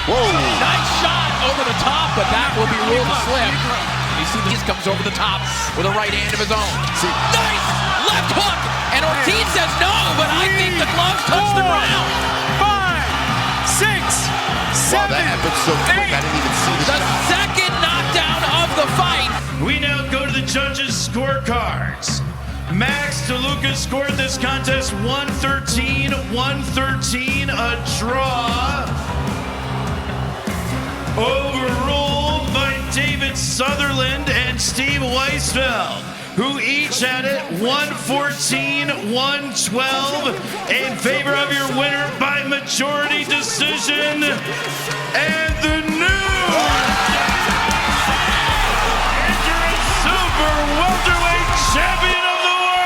Whoa! Nice shot over the top, but that will be ruled a slip. You see this comes over the top with a right hand of his own. See. Nice left hook, and Ortiz says no, but I think the gloves touch the ground. 5, 6, 7, Wow, that happened so quick, I didn't even see the The shot. second knockdown of the fight. We now go to the judges' scorecards. Max DeLuca scored this contest 113-113, a draw. Overruled by David Sutherland and Steve Weisfeld, who each had it 114-112 in favor of your winner by majority decision, and the new interim super welterweight champion of the world.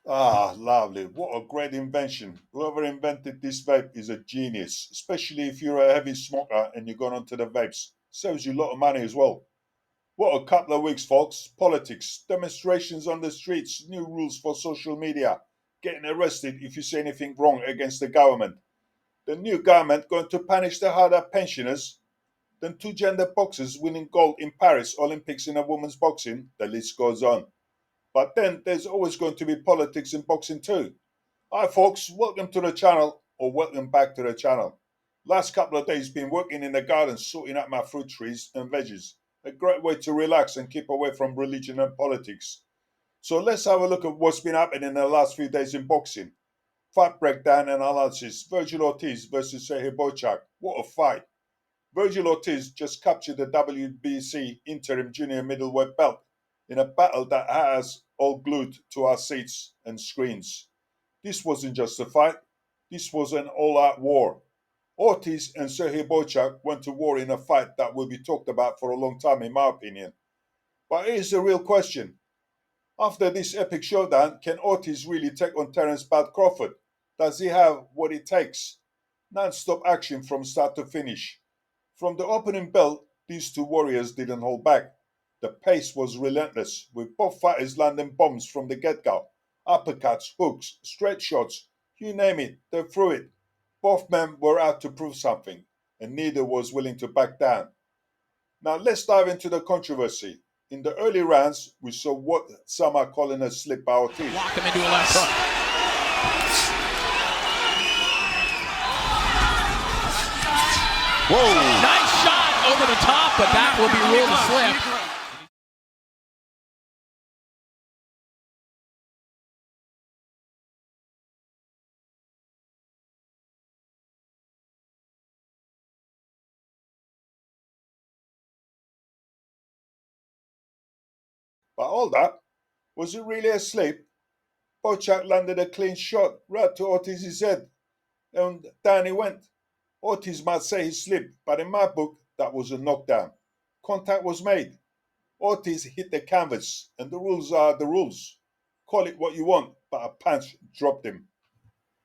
Ah, lovely. What a great invention. Whoever invented this vape is a genius, especially if you're a heavy smoker and you're going onto the vapes. Saves you a lot of money as well. What a couple of weeks, folks. Politics, demonstrations on the streets, new rules for social media, getting arrested if you say anything wrong against the government. The new government going to punish the harder pensioners. Then two gender boxers winning gold in Paris Olympics in a women's boxing. The list goes on. But then there's always going to be politics in boxing too. Hi folks, welcome to the channel, or welcome back to the channel. Last couple of days been working in the garden sorting out my fruit trees and veggies. A great way to relax and keep away from religion and politics. So let's have a look at what's been happening in the last few days in boxing. Fight breakdown and analysis. Vergil Ortiz versus Serhii Bohachuk. What a fight. Vergil Ortiz just captured the WBC interim junior middleweight belt in a battle that had us all glued to our seats and screens. This wasn't just a fight, this was an all-out war. Ortiz and Serhii Bohachuk went to war in a fight that will be talked about for a long time in my opinion. But here's the real question. After this epic showdown, can Ortiz really take on Terence "Bad" Crawford? Does he have what it takes? Non-stop action from start to finish. From the opening bell, these two warriors didn't hold back. The pace was relentless, with both fighters landing bombs from the get-go. Uppercuts, hooks, straight shots, you name it, they threw it. Both men were out to prove something, and neither was willing to back down. Now let's dive into the controversy. In the early rounds, we saw what some are calling a slip by Ortiz. Lock him into a left hook. Whoa! Nice shot over the top, but that will be ruled a slip. But all that, was it really a slip? Bohachuk landed a clean shot right to Ortiz's head, and down he went. Ortiz might say he slipped, but in my book, that was a knockdown. Contact was made. Ortiz hit the canvas, and the rules are the rules. Call it what you want, but a punch dropped him.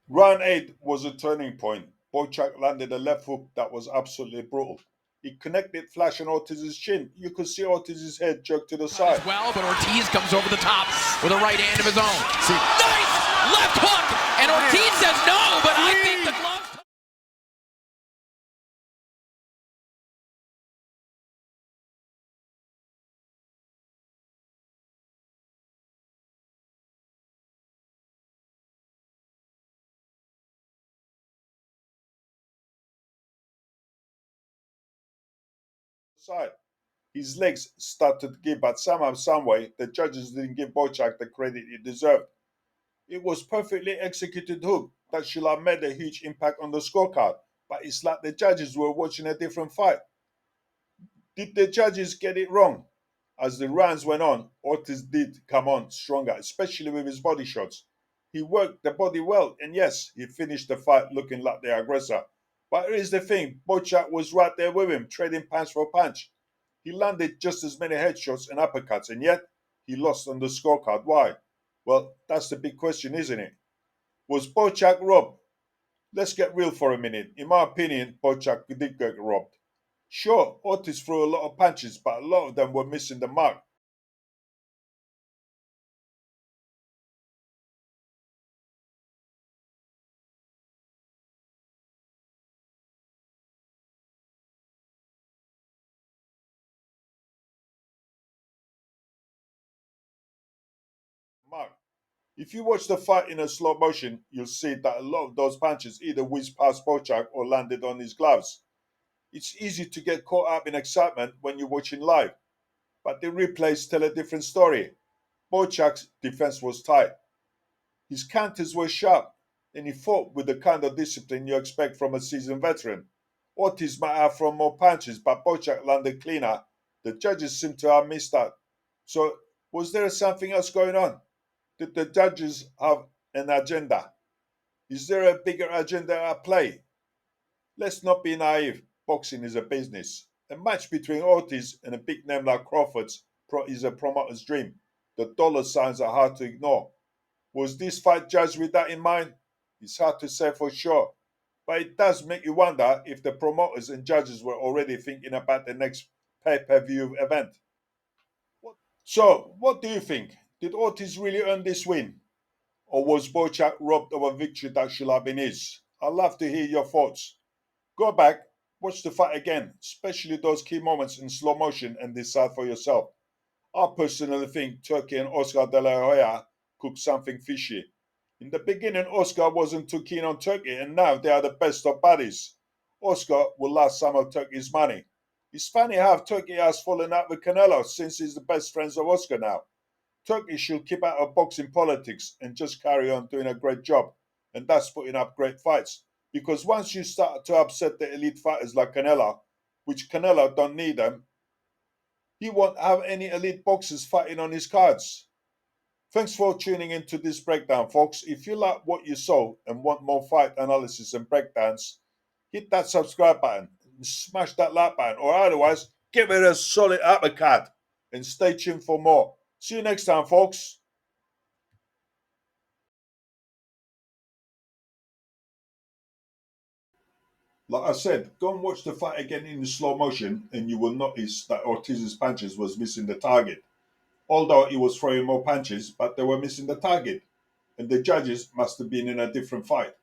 Round 8 was a turning point. Bohachuk landed a left hook that was absolutely brutal. He connected flash on Ortiz's chin. You could see Ortiz's head jerk to the side. Well, but Ortiz comes over the top with a right hand of his own. See. Nice left hook, and Ortiz says no, but I think the gloves. Side. His legs started to give, but somehow, some way, the judges didn't give Bohachuk the credit he deserved. It was perfectly executed hook that should have made a huge impact on the scorecard, but it's like the judges were watching a different fight. Did the judges get it wrong? As the rounds went on, Ortiz did come on stronger, especially with his body shots. He worked the body well, and yes, he finished the fight looking like the aggressor. But here's the thing, Bohachuk was right there with him, trading punch for punch. He landed just as many headshots and uppercuts, and yet he lost on the scorecard. Why? Well, that's the big question, isn't it? Was Bohachuk robbed? Let's get real for a minute. In my opinion, Bohachuk did get robbed. Sure, Ortiz threw a lot of punches, but a lot of them were missing the mark. Mark. If you watch the fight in a slow motion, you'll see that a lot of those punches either whizzed past Bohachuk or landed on his gloves. It's easy to get caught up in excitement when you're watching live, but the replays tell a different story. Bohachuk's defense was tight. His counters were sharp, and he fought with the kind of discipline you expect from a seasoned veteran. Ortiz might have thrown more punches, but Bohachuk landed cleaner. The judges seem to have missed out. So, was there something else going on? Did the judges have an agenda? Is there a bigger agenda at play? Let's not be naive. Boxing is a business. A match between Ortiz and a big name like Crawford's is a promoter's dream. The dollar signs are hard to ignore. Was this fight judged with that in mind? It's hard to say for sure. But it does make you wonder if the promoters and judges were already thinking about the next pay-per-view event. So, what do you think? Did Ortiz really earn this win? Or was Bohachuk robbed of a victory that should have been his? I'd love to hear your thoughts. Go back, watch the fight again, especially those key moments in slow motion, and decide for yourself. I personally think Turkey and Oscar De La Hoya cooked something fishy. In the beginning, Oscar wasn't too keen on Turkey, and now they are the best of buddies. Oscar will lose some of Turkey's money. It's funny how Turkey has fallen out with Canelo since he's the best friends of Oscar now. Turkey should keep out of boxing politics and just carry on doing a great job, and that's putting up great fights. Because once you start to upset the elite fighters like Canelo, which Canelo don't need them, he won't have any elite boxers fighting on his cards. Thanks for tuning into this breakdown, folks. If you like what you saw and want more fight analysis and breakdowns, hit that subscribe button and smash that like button, or otherwise, give it a solid uppercut and stay tuned for more. See you next time, folks. Like I said, go and watch the fight again in slow motion and you will notice that Ortiz's punches was missing the target. Although he was throwing more punches, but they were missing the target. And the judges must have been in a different fight.